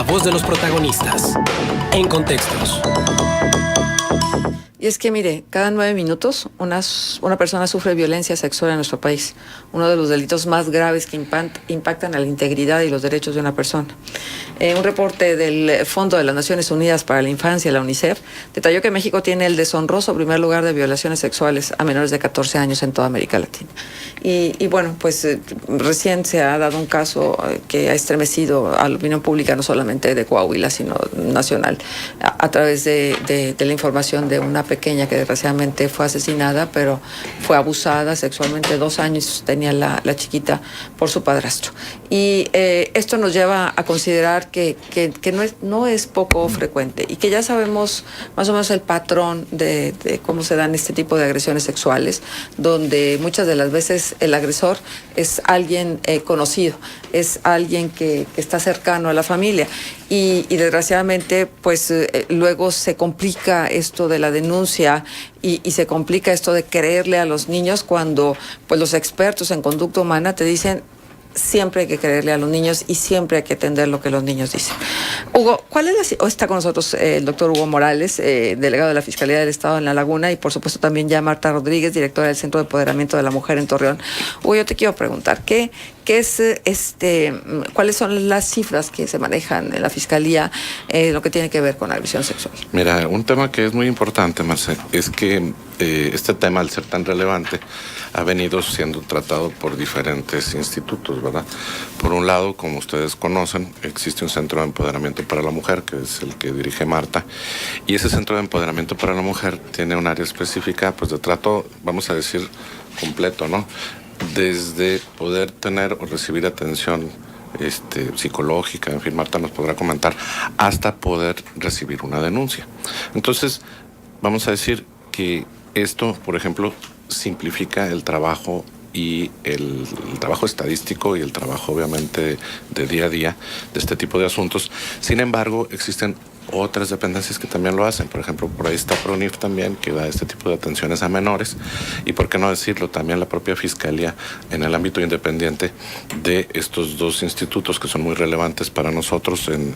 voz de los protagonistas. En Contextos. Y es que, mire, cada 9 minutos una persona sufre violencia sexual en nuestro país, uno de los delitos más graves que impactan a la integridad y los derechos de una persona. Un reporte del Fondo de las Naciones Unidas para la Infancia, la UNICEF, detalló que México tiene el deshonroso primer lugar de violaciones sexuales a menores de 14 años en toda América Latina. Y bueno, pues recién se ha dado un caso que ha estremecido a la opinión pública, no solamente de Coahuila, sino nacional, a través de la información de una pequeña que desgraciadamente fue asesinada, pero fue abusada sexualmente. 2 años tenía la chiquita por su padrastro. Y esto nos lleva a considerar que no es poco frecuente y que ya sabemos más o menos el patrón de cómo se dan este tipo de agresiones sexuales, donde muchas de las veces el agresor es alguien conocido, es alguien que está cercano a la familia. Y desgraciadamente, pues luego se complica esto de la denuncia y se complica esto de creerle a los niños cuando pues los expertos en conducta humana te dicen siempre hay que creerle a los niños y siempre hay que atender lo que los niños dicen. Hugo, ¿cuál es hoy está con nosotros el doctor Hugo Morales, delegado de la Fiscalía del Estado en La Laguna, y por supuesto también ya Marta Rodríguez, directora del Centro de Empoderamiento de la Mujer en Torreón. Hugo, yo te quiero preguntar, ¿cuáles son las cifras que se manejan en la Fiscalía lo que tiene que ver con agresión sexual? Mira, un tema que es muy importante, Marce, es que este tema, al ser tan relevante, ha venido siendo tratado por diferentes institutos, ¿verdad? Por un lado, como ustedes conocen, existe un Centro de Empoderamiento para la Mujer, que es el que dirige Marta, y ese Centro de Empoderamiento para la Mujer tiene un área específica, pues de trato, vamos a decir, completo, ¿no? Desde poder tener o recibir atención psicológica, en fin, Marta nos podrá comentar, hasta poder recibir una denuncia. Entonces, vamos a decir que esto, por ejemplo, simplifica el trabajo y el trabajo estadístico y el trabajo obviamente de día a día de este tipo de asuntos. Sin embargo, existen otras dependencias que también lo hacen. Por ejemplo, por ahí está PRONIF también, que da este tipo de atenciones a menores, y por qué no decirlo, también la propia Fiscalía en el ámbito independiente de estos dos institutos que son muy relevantes para nosotros en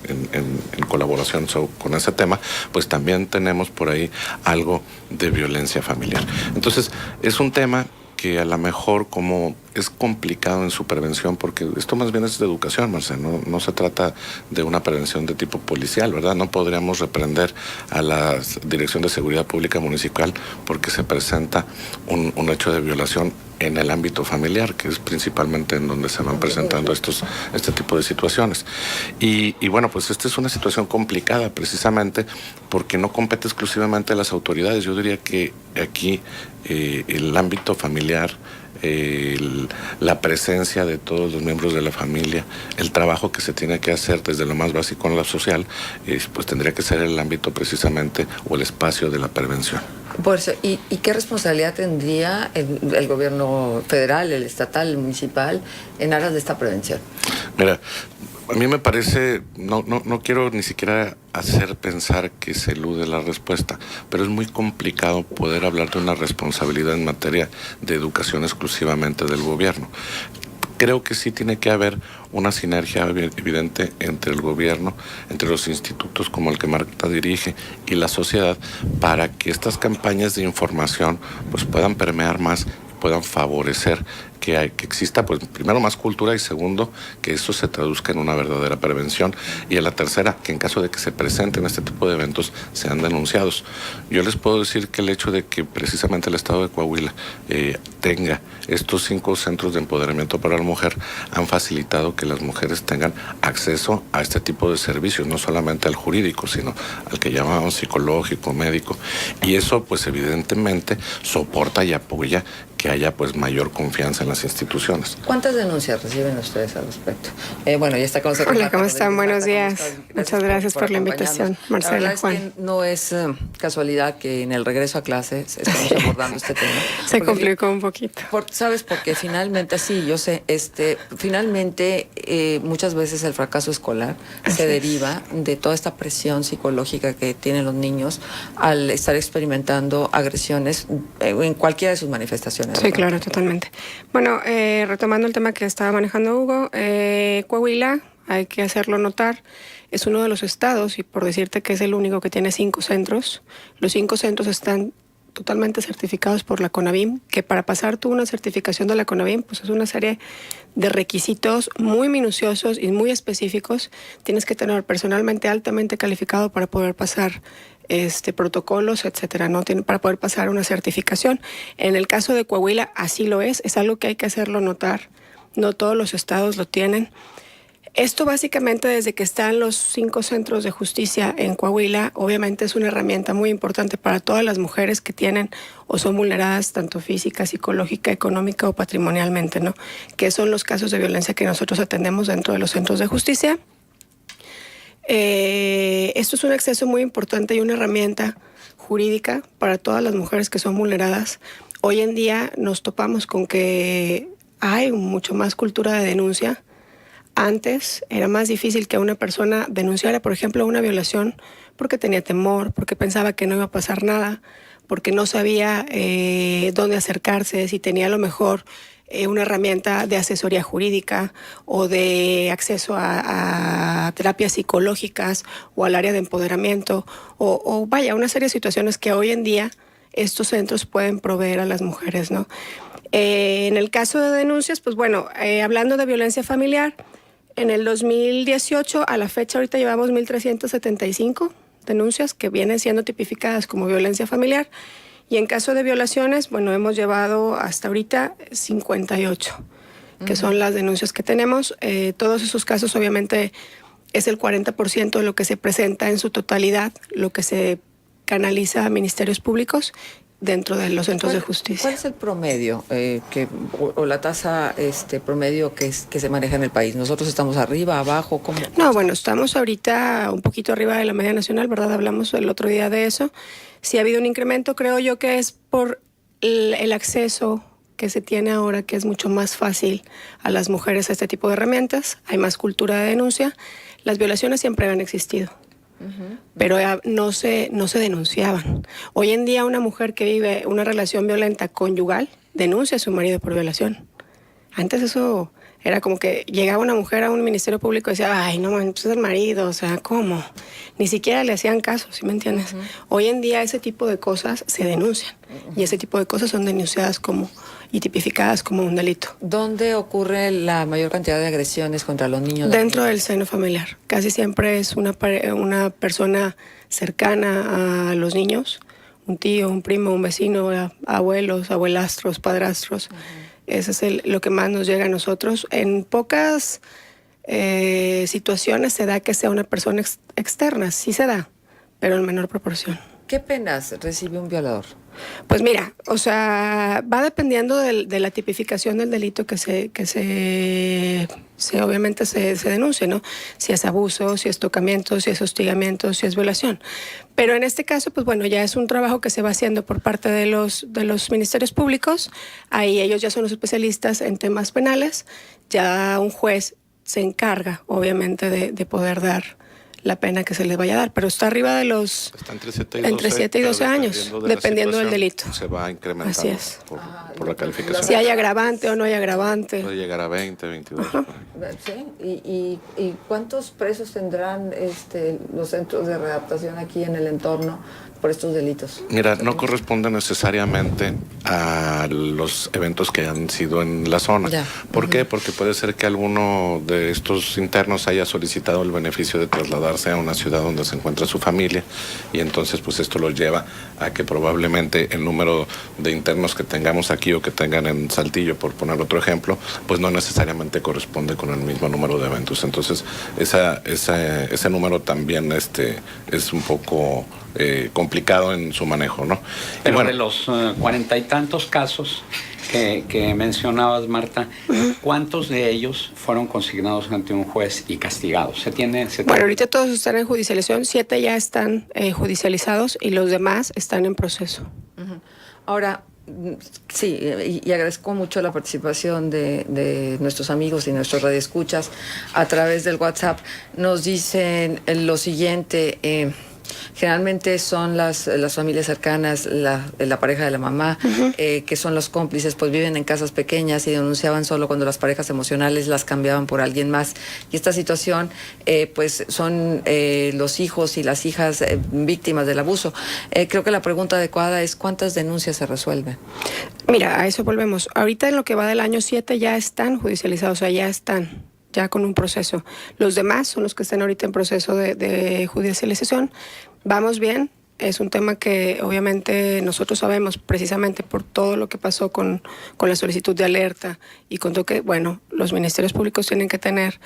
colaboración con ese tema, pues también tenemos por ahí algo de violencia familiar. Entonces, es un tema que a lo mejor como es complicado en su prevención, porque esto más bien es de educación, Marcelo, no se trata de una prevención de tipo policial, ¿verdad? No podríamos reprender a la Dirección de Seguridad Pública Municipal porque se presenta un hecho de violación en el ámbito familiar, que es principalmente en donde se van presentando este tipo de situaciones. Y bueno, pues esta es una situación complicada precisamente porque no compete exclusivamente a las autoridades. Yo diría que aquí el ámbito familiar, la presencia de todos los miembros de la familia, el trabajo que se tiene que hacer desde lo más básico en lo social, pues tendría que ser el ámbito precisamente o el espacio de la prevención. Por eso, ¿y qué responsabilidad tendría el gobierno federal, el estatal, el municipal en aras de esta prevención? Mira, a mí me parece, no quiero ni siquiera hacer pensar que se elude la respuesta, pero es muy complicado poder hablar de una responsabilidad en materia de educación exclusivamente del gobierno. Creo que sí tiene que haber una sinergia evidente entre el gobierno, entre los institutos como el que Marta dirige y la sociedad, para que estas campañas de información pues puedan permear más, puedan favorecer que exista, pues primero, más cultura, y segundo, que eso se traduzca en una verdadera prevención, y a la tercera, que en caso de que se presenten este tipo de eventos sean denunciados. Yo les puedo decir que el hecho de que precisamente el estado de Coahuila tenga estos 5 centros de empoderamiento para la mujer han facilitado que las mujeres tengan acceso a este tipo de servicios, no solamente al jurídico, sino al que llamamos psicológico, médico, y eso pues evidentemente soporta y apoya que haya pues mayor confianza en las instituciones. ¿Cuántas denuncias reciben ustedes al respecto? Bueno, ya está con nosotros. Hola, ¿cómo están? Buenos días. Muchas gracias por la invitación, Marcela, Juan. Es que no es casualidad que en el regreso a clases estamos abordando este tema. Se complicó un poquito. ¿Sabes? Porque finalmente, sí, yo sé, finalmente muchas veces el fracaso escolar se deriva de toda esta presión psicológica que tienen los niños al estar experimentando agresiones en cualquiera de sus manifestaciones. Sí, claro, totalmente. Bueno, retomando el tema que estaba manejando Hugo, Coahuila hay que hacerlo notar. Es uno de los estados, y por decirte que es el único que tiene 5 centros, los 5 centros están totalmente certificados por la CONAVIM, que para pasar tú una certificación de la CONAVIM, pues es una serie de requisitos muy minuciosos y muy específicos. Tienes que tener personalmente altamente calificado para poder pasar protocolos, etcétera, ¿no? Para poder pasar una certificación. En el caso de Coahuila así lo es algo que hay que hacerlo notar. No todos los estados lo tienen. Esto básicamente desde que están los 5 centros de justicia en Coahuila, obviamente es una herramienta muy importante para todas las mujeres que tienen o son vulneradas tanto física, psicológica, económica o patrimonialmente, ¿no? Que son los casos de violencia que nosotros atendemos dentro de los centros de justicia. Esto es un acceso muy importante y una herramienta jurídica para todas las mujeres que son vulneradas. Hoy en día nos topamos con que hay mucho más cultura de denuncia. Antes era más difícil que una persona denunciara, por ejemplo, una violación porque tenía temor, porque pensaba que no iba a pasar nada, porque no sabía dónde acercarse, si tenía a lo mejor una herramienta de asesoría jurídica o de acceso a terapias psicológicas o al área de empoderamiento o vaya, una serie de situaciones que hoy en día estos centros pueden proveer a las mujeres, ¿no? En el caso de denuncias, pues bueno, hablando de violencia familiar, en el 2018 a la fecha ahorita llevamos 1,375 denuncias que vienen siendo tipificadas como violencia familiar. Y en caso de violaciones, bueno, hemos llevado hasta ahorita 58, que son las denuncias que tenemos. Todos esos casos obviamente es el 40% de lo que se presenta en su totalidad, lo que se canaliza a ministerios públicos dentro de los centros de justicia. ¿Cuál es el promedio o la tasa promedio que se maneja en el país? ¿Nosotros estamos arriba, abajo? ¿Cómo? No, bueno, estamos ahorita un poquito arriba de la media nacional, ¿verdad? Hablamos el otro día de eso. Sí ha habido un incremento, creo yo que es por el acceso que se tiene ahora, que es mucho más fácil a las mujeres a este tipo de herramientas. Hay más cultura de denuncia. Las violaciones siempre han existido. Pero no se denunciaban. Hoy en día una mujer que vive una relación violenta conyugal denuncia a su marido por violación. Antes eso era como que llegaba una mujer a un ministerio público y decía, ay, no, pues es el marido, o sea, ¿cómo? Ni siquiera le hacían caso, ¿sí me entiendes? Hoy en día ese tipo de cosas se denuncian y ese tipo de cosas son denunciadas y tipificadas como un delito. ¿Dónde ocurre la mayor cantidad de agresiones contra los niños? Dentro del seno familiar. Casi siempre es una persona cercana a los niños, un tío, un primo, un vecino, abuelos, abuelastros, padrastros. Ese es lo que más nos llega a nosotros. En pocas situaciones se da que sea una persona externa, sí se da, pero en menor proporción. ¿Qué penas recibe un violador? Pues mira, o sea, va dependiendo de la tipificación del delito que obviamente se denuncie, ¿no? Si es abuso, si es tocamiento, si es hostigamiento, si es violación. Pero en este caso, pues bueno, ya es un trabajo que se va haciendo por parte de los ministerios públicos. Ahí ellos ya son los especialistas en temas penales. Ya un juez se encarga, obviamente, de poder dar la pena que se les vaya a dar, pero está arriba de los... Está entre 7 y 12 años, dependiendo del delito. Se va incrementando. Así es. Por la calificación. Si hay agravante o no hay agravante. Puede llegar a 20, 22. ¿Sí? ¿Y cuántos presos tendrán los centros de readaptación aquí en el entorno por estos delitos? Mira, no corresponde necesariamente a los eventos que han sido en la zona. Ya. ¿Por qué? Porque puede ser que alguno de estos internos haya solicitado el beneficio de trasladarse a una ciudad donde se encuentra su familia y entonces pues esto los lleva a que probablemente el número de internos que tengamos aquí o que tengan en Saltillo, por poner otro ejemplo, pues no necesariamente corresponde con el mismo número de eventos. Entonces ese número también es un poco complicado en su manejo, ¿no? Pero bueno, de los 40 y tantos casos que mencionabas, Marta, ¿cuántos de ellos fueron consignados ante un juez y castigados? Bueno, ahorita todos están en judicialización, 7 ya están judicializados y los demás están en proceso. Ahora, sí, y agradezco mucho la participación de nuestros amigos y nuestros radioescuchas a través del WhatsApp. Nos dicen lo siguiente, Generalmente son las familias cercanas, la pareja de la mamá, que son los cómplices, pues viven en casas pequeñas y denunciaban solo cuando las parejas emocionales las cambiaban por alguien más. Y esta situación, pues son los hijos y las hijas víctimas del abuso. Creo que la pregunta adecuada es ¿cuántas denuncias se resuelven? Mira, a eso volvemos. Ahorita en lo que va del año 7 ya están judicializados, o sea, ya están con un proceso. Los demás son los que están ahorita en proceso de judicialización. Vamos bien. Es un tema que obviamente nosotros sabemos precisamente por todo lo que pasó con la solicitud de alerta y con todo que, bueno, los ministerios públicos tienen que tener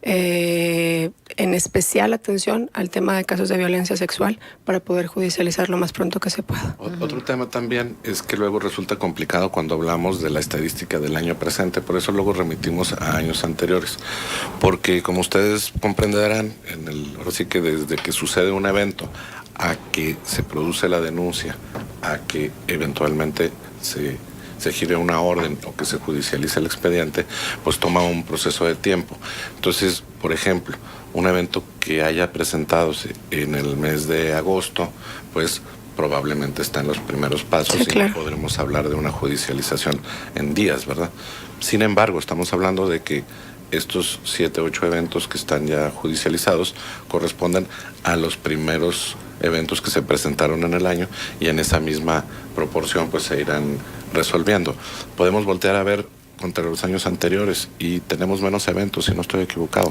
en especial atención al tema de casos de violencia sexual para poder judicializar lo más pronto que se pueda. Otro tema también es que luego resulta complicado cuando hablamos de la estadística del año presente, por eso luego remitimos a años anteriores, porque como ustedes comprenderán, ahora sí que desde que sucede un evento a que se produce la denuncia, a que eventualmente se gire una orden o que se judicialice el expediente, pues toma un proceso de tiempo. Entonces, por ejemplo, un evento que haya presentándose en el mes de agosto, pues probablemente está en los primeros pasos, sí, claro, y no podremos hablar de una judicialización en días, ¿verdad? Sin embargo, estamos hablando de que estos 7, 8 eventos que están ya judicializados corresponden a los primeros eventos que se presentaron en el año y en esa misma proporción pues se irán resolviendo. Podemos voltear a ver contra los años anteriores y tenemos menos eventos, si no estoy equivocado.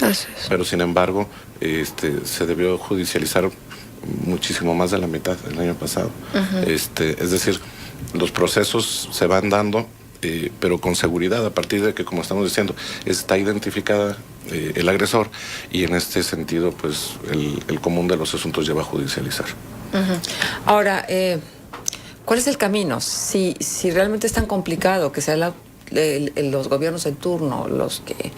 Pero sin embargo, se debió judicializar muchísimo más de la mitad el año pasado. Es decir, los procesos se van dando, pero con seguridad, a partir de que, como estamos diciendo, está identificada el agresor y en este sentido, pues el común de los asuntos lleva a judicializar. Ahora, ¿cuál es el camino? Si realmente es tan complicado que sea los gobiernos en turno los que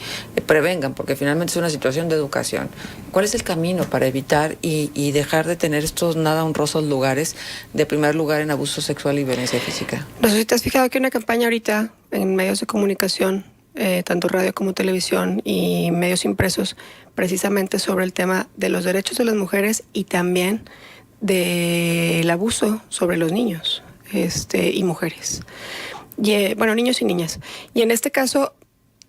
prevengan, porque finalmente es una situación de educación, ¿cuál es el camino para evitar y dejar de tener estos nada honrosos lugares de primer lugar en abuso sexual y violencia física? No sé si te has fijado que hay una campaña ahorita en medios de comunicación, tanto radio como televisión y medios impresos, precisamente sobre el tema de los derechos de las mujeres y también del abuso sobre los niños y mujeres. Bueno, niños y niñas. Y en este caso,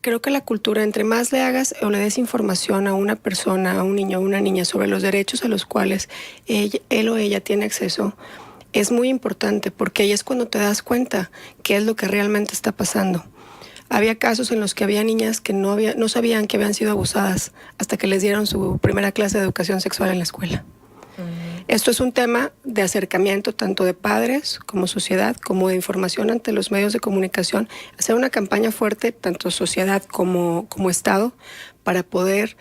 creo que la cultura, entre más le hagas o le des información a una persona, a un niño o una niña sobre los derechos a los cuales él o ella tiene acceso, es muy importante porque ahí es cuando te das cuenta qué es lo que realmente está pasando. Había casos en los que había niñas que no sabían que habían sido abusadas hasta que les dieron su primera clase de educación sexual en la escuela. Esto es un tema de acercamiento tanto de padres como sociedad, como de información ante los medios de comunicación, hacer una campaña fuerte, tanto sociedad como Estado, para poder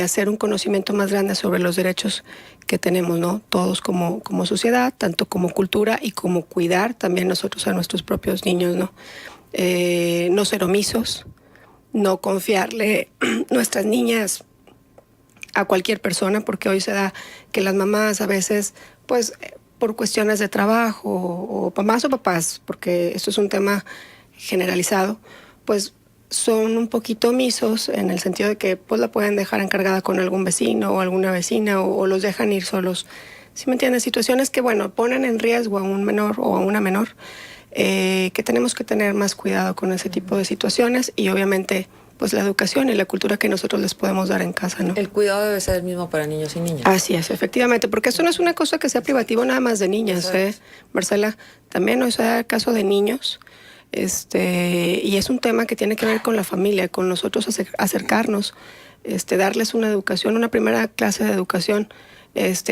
hacer un conocimiento más grande sobre los derechos que tenemos, ¿no? Todos como sociedad, tanto como cultura y como cuidar también nosotros a nuestros propios niños, ¿no? No ser omisos, no confiarle nuestras niñas a cualquier persona, porque hoy se da que las mamás a veces, pues, por cuestiones de trabajo, o mamás o papás, porque esto es un tema generalizado, pues son un poquito omisos en el sentido de que pues la pueden dejar encargada con algún vecino o alguna vecina o los dejan ir solos. ¿Sí me entiendes? Situaciones que, bueno, ponen en riesgo a un menor o a una menor, que tenemos que tener más cuidado con ese tipo de situaciones y obviamente pues la educación y la cultura que nosotros les podemos dar en casa, ¿no? El cuidado debe ser el mismo para niños y niñas. Así es, efectivamente, porque esto no es una cosa que sea privativo nada más de niñas, Marcela, también o sea el caso de niños, y es un tema que tiene que ver con la familia, con nosotros acercarnos, darles una educación, una primera clase de educación.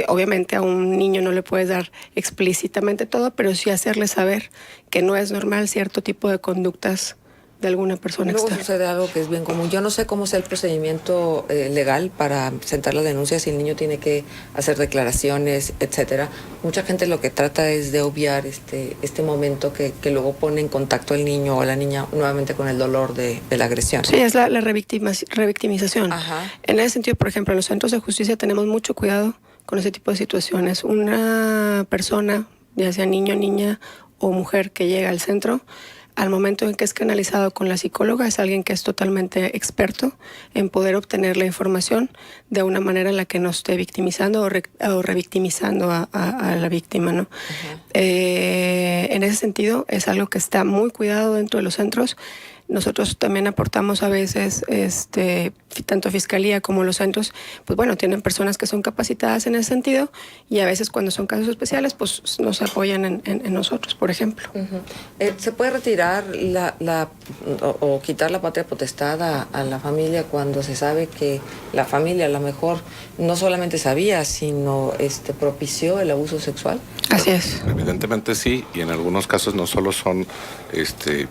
Obviamente a un niño no le puedes dar explícitamente todo, pero sí hacerle saber que no es normal cierto tipo de conductas de alguna persona Luego externa. sucede algo que es bien común. Yo no sé cómo sea el procedimiento legal para presentar la denuncia, si el niño tiene que hacer declaraciones, etcétera. Mucha gente lo que trata es de obviar este momento que luego pone en contacto al niño o a la niña nuevamente con el dolor de la agresión. Sí, es la revictimización. Ajá. En ese sentido, por ejemplo, en los centros de justicia tenemos mucho cuidado con ese tipo de situaciones. Una persona, ya sea niño, niña o mujer que llega al centro, Al momento en que es canalizado con la psicóloga, es alguien que es totalmente experto en poder obtener la información de una manera en la que no esté victimizando o revictimizando a la víctima, ¿no? En ese sentido, es algo que está muy cuidado dentro de los centros. Nosotros también aportamos a veces, tanto Fiscalía como los centros, pues bueno, tienen personas que son capacitadas en ese sentido, y a veces cuando son casos especiales, pues nos apoyan en nosotros, por ejemplo. ¿Se puede retirar o quitar la patria potestad a la familia cuando se sabe que la familia a lo mejor no solamente sabía, sino propició el abuso sexual? Así es. Evidentemente sí, y en algunos casos no solo son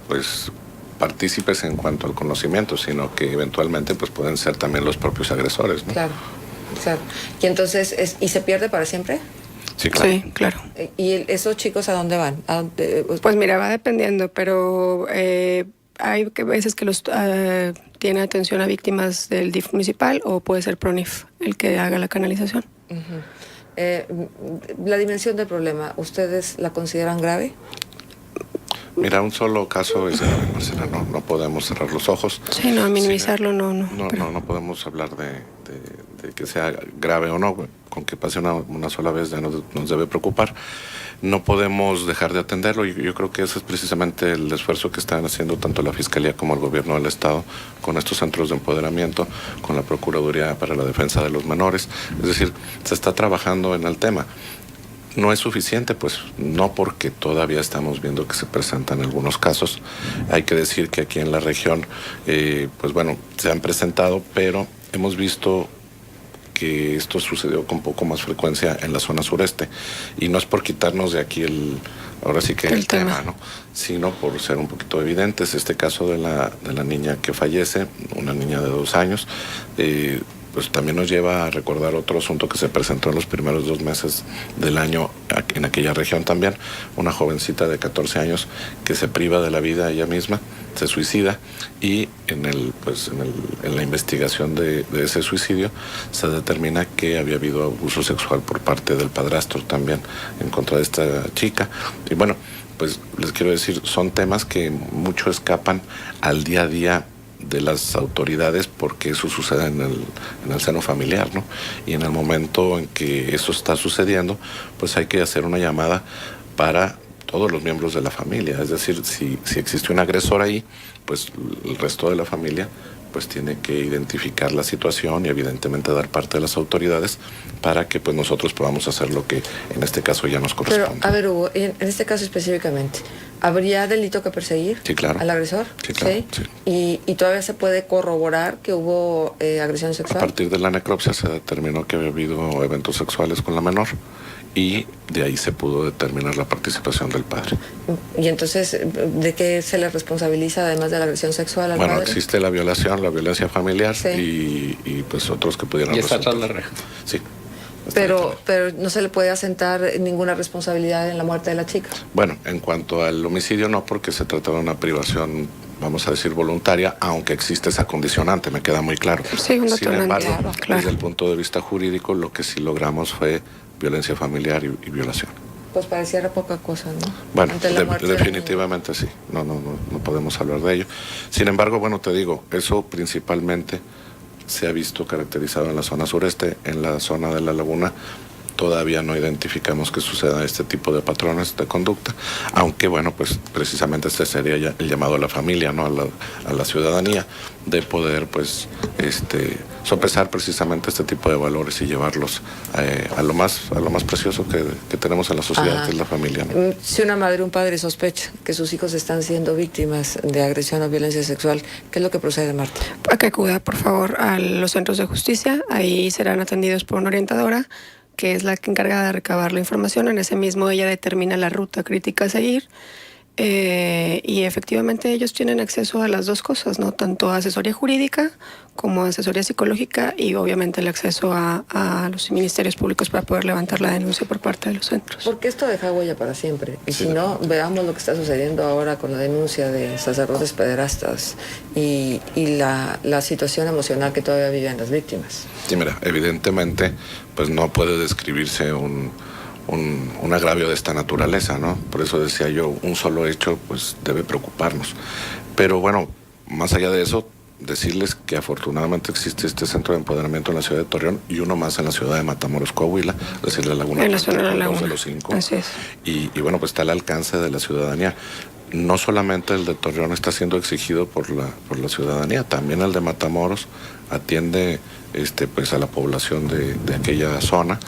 pues partícipes en cuanto al conocimiento, sino que eventualmente pues pueden ser también los propios agresores, ¿no? Claro. Y entonces, ¿y se pierde para siempre? Sí, claro. Sí, claro. ¿Y esos chicos a dónde van? Pues mira, va dependiendo, pero hay veces que los tiene atención a víctimas del DIF municipal, o puede ser PRONIF el que haga la canalización. La dimensión del problema, ¿ustedes la consideran grave? Mira, un solo caso es grave, Marcela, no podemos cerrar los ojos. Sí, no, minimizarlo No podemos hablar de que sea grave o no. Con que pase una sola vez ya nos debe preocupar. No podemos dejar de atenderlo, y yo creo que ese es precisamente el esfuerzo que están haciendo tanto la Fiscalía como el Gobierno del Estado con estos centros de empoderamiento, con la Procuraduría para la Defensa de los Menores. Es decir, se está trabajando en el tema. No es suficiente, pues no, porque todavía estamos viendo que se presentan algunos casos. Hay que decir que aquí en la región, pues bueno, se han presentado, pero hemos visto que esto sucedió con poco más frecuencia en la zona sureste. Y no es por quitarnos de aquí ahora sí que el tema, ¿no? Sino por ser un poquito evidentes. Este caso de la niña que fallece, una niña de 2 años, pues también nos lleva a recordar otro asunto que se presentó en los primeros 2 meses del año en aquella región también. Una jovencita de 14 años que se priva de la vida ella misma, se suicida, y en la investigación de ese suicidio se determina que había habido abuso sexual por parte del padrastro también en contra de esta chica. Y bueno, pues les quiero decir, son temas que mucho escapan al día a día de las autoridades, porque eso sucede en el seno familiar, ¿no? Y en el momento en que eso está sucediendo, pues hay que hacer una llamada para todos los miembros de la familia. Es decir, si existe un agresor ahí, pues el resto de la familia pues tiene que identificar la situación y evidentemente dar parte de las autoridades para que pues nosotros podamos hacer lo que en este caso ya nos corresponde. Pero, a ver, Hugo, en este caso específicamente, ¿habría delito que perseguir al agresor? Sí, claro. ¿Sí? ¿Y todavía se puede corroborar que hubo agresión sexual? A partir de la necropsia se determinó que había habido eventos sexuales con la menor, y de ahí se pudo determinar la participación del padre. Y entonces, ¿de qué se le responsabiliza además de la agresión sexual al padre? Bueno, existe la violación, la violencia familiar, y pues otros que pudieran resultar. ¿Y está tras la reja? Sí. Pero no se le puede asentar ninguna responsabilidad en la muerte de la chica. Bueno, en cuanto al homicidio no, porque se trata de una privación, vamos a decir, voluntaria, aunque existe esa condicionante, me queda muy claro. Sí, un Sin embargo, claro. Desde el punto de vista jurídico, lo que sí logramos fue violencia familiar y violación. Pues pareciera poca cosa, ¿no? Bueno, definitivamente sí, no podemos hablar de ello. Sin embargo, bueno, te digo, eso principalmente se ha visto caracterizado en la zona sureste. En la zona de la laguna todavía no identificamos que suceda este tipo de patrones de conducta, aunque bueno, pues precisamente este sería ya el llamado a la familia, ¿no? A la ciudadanía, de poder pues sopesar precisamente este tipo de valores y llevarlos a lo más precioso que tenemos en la sociedad, que es la familia, ¿no? Si una madre o un padre sospecha que sus hijos están siendo víctimas de agresión o violencia sexual, ¿qué es lo que procede, Marta? A que acuda, por favor, a los centros de justicia. Ahí serán atendidos por una orientadora, que es la que encarga de recabar la información. En ese mismo ella determina la ruta crítica a seguir, y efectivamente ellos tienen acceso a las dos cosas, ¿no? Tanto a asesoría jurídica como a asesoría psicológica, y obviamente el acceso a los ministerios públicos para poder levantar la denuncia por parte de los centros. Porque esto deja huella para siempre. Y sí, si no, veamos lo que está sucediendo ahora con la denuncia de sacerdotes pederastas y la situación emocional que todavía viven las víctimas. Sí, mira, evidentemente pues no puede describirse un un agravio de esta naturaleza, ¿no? Por eso decía yo, un solo hecho pues debe preocuparnos. Pero bueno, más allá de eso, decirles que afortunadamente existe este centro de empoderamiento en la ciudad de Torreón y uno más en la ciudad de Matamoros, Coahuila, es decir, la Laguna En la zona de la dos Laguna. de los 5. Así es. Y bueno, pues está al alcance de la ciudadanía. No solamente el de Torreón está siendo exigido por la ciudadanía, también el de Matamoros atiende pues a la población de aquella zona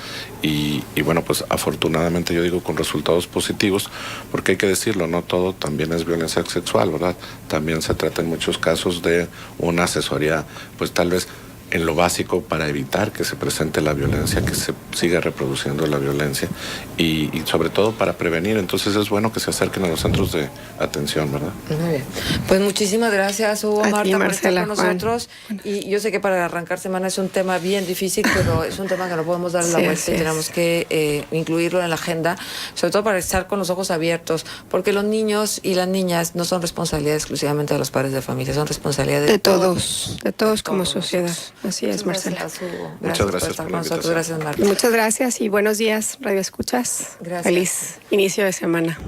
y bueno, pues afortunadamente yo digo con resultados positivos, porque hay que decirlo, no todo también es violencia sexual, ¿verdad? También se trata en muchos casos de una asesoría, pues tal vez en lo básico para evitar que se presente la violencia, que se siga reproduciendo la violencia y sobre todo para prevenir. Entonces es bueno que se acerquen a los centros de atención, ¿verdad? Muy bien. Pues muchísimas gracias, Hugo, A ti, Marta, por estar Marcela, con Juan. nosotros. Y yo sé que para arrancar semana es un tema bien difícil, pero es un tema que no podemos darle la Sí, vuelta así y es. tenemos que incluirlo en la agenda, sobre todo para estar con los ojos abiertos, porque los niños y las niñas no son responsabilidad exclusivamente de los padres de familia, son responsabilidad De todos como todos sociedad. nosotros. Así es, Muchas Marcela. gracias, Hugo. Muchas por gracias estar por con la nosotros. invitación. Gracias, Marta. Muchas gracias y buenos días, Radio Escuchas. Gracias. Feliz inicio de semana.